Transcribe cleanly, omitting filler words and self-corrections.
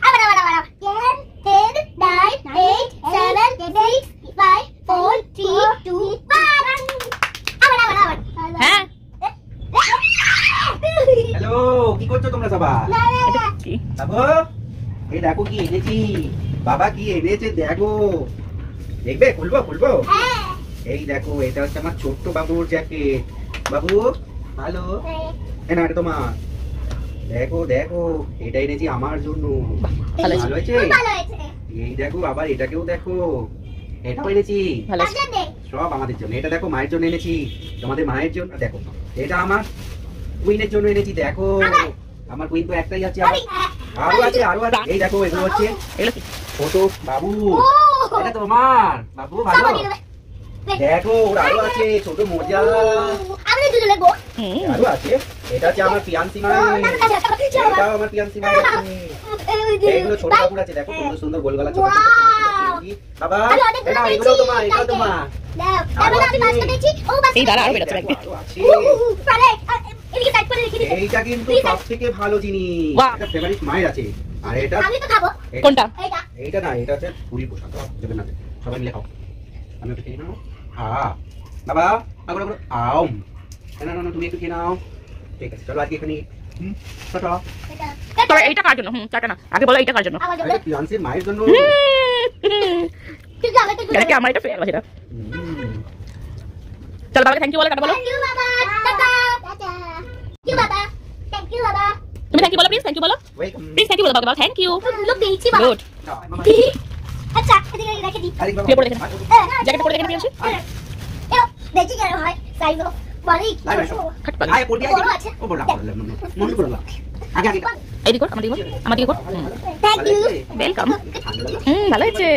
আবার আবার আবার 10 9 8 7 6 5 4 3 2 1 আবার আবার আবার হ্যাঁ হ্যালো, কি করছো তোমরা সবাই? বাবু, এই দেখো কি এনেছি। বাবা কি এনেছে দেখো। দেখবে? খুলবো খুলবো। এই দেখো, এটা হচ্ছে আমার ছোট্ট বাবুর জ্যাকেট। বাবু ভালো, না এটা তোমার। দেখো দেখো, এটা এনেছি আমার জন্য। ভালো হয়েছে? এই দেখো, আবার এটাকেও দেখো, এটাও এনেছি সব আমাদের জন্য। এটা দেখো মায়ের জন্য এনেছি, তোমাদের মায়ের জন্য। দেখো এটা আমার কুইনের জন্য এনেছি। দেখো আমার কুইন তো একটাই আছে, আরো আছে আরো আছে। এই দেখো, এগুলো হচ্ছে ছোট বাবু। এটা তোমার বাবু, ভালো। দেখো ওর আরো আছে ছোট মোজা, আরো আছে। এটা হচ্ছে আমার পিয়ান্সি মা, এটাও আমার পিয়ান্সি মা। এইগুলো ছোট বাবুর আছে, দেখো সুন্দর সুন্দর গোল গলা ছোট ছোট। বাবা এটা এগুলো তোমার, এটা তোমার। এই দাঁড়া আরো বেরোচ্ছে এইটা কিন্তু সব থেকে ভালো জিনিস, এটা ফেভারিট মায়ের আছে। আর এটা কোনটা? এইটা না, এটা হচ্ছে পুরীর পোশাক। দেবেন না, সবাই মিলে খাও। আমি একটু খেয়ে নাও। হ্যাঁ বাবা, আবার আবার আও না না, তুমি একটু খেয়ে নাও। ঠিক আছে, চলো আজকে এখানে তবে এইটা কার জন্য? চাটা না, আগে বলো এইটা কার জন্য? পিয়ান্সির মায়ের জন্য। এটা কি আমার? এটা ফেয়ার এটা। চলো বাবাকে থ্যাংক ইউ বলো, টাটা বলো। তুমি থ্যাংক ইউ বলো, প্লিজ থ্যাংক ইউ বলো, প্লিজ থ্যাংক ইউ বলো বাবা, থ্যাংক ইউ। গুড। আচ্ছা এদিকে রেখে দিই। কে পড়ে দেখেন, জ্যাকেট পরে দেখেন পিয়ান্সি। দেখি কেন হয় সাইজ বড়ই আয় পড়বি, বড় আছে। ও বড় না, মন করে লাও। আগে আগে এই দিকে আমার দিকে আমার দিকে। Thank you, welcome. ভালো হয়েছে।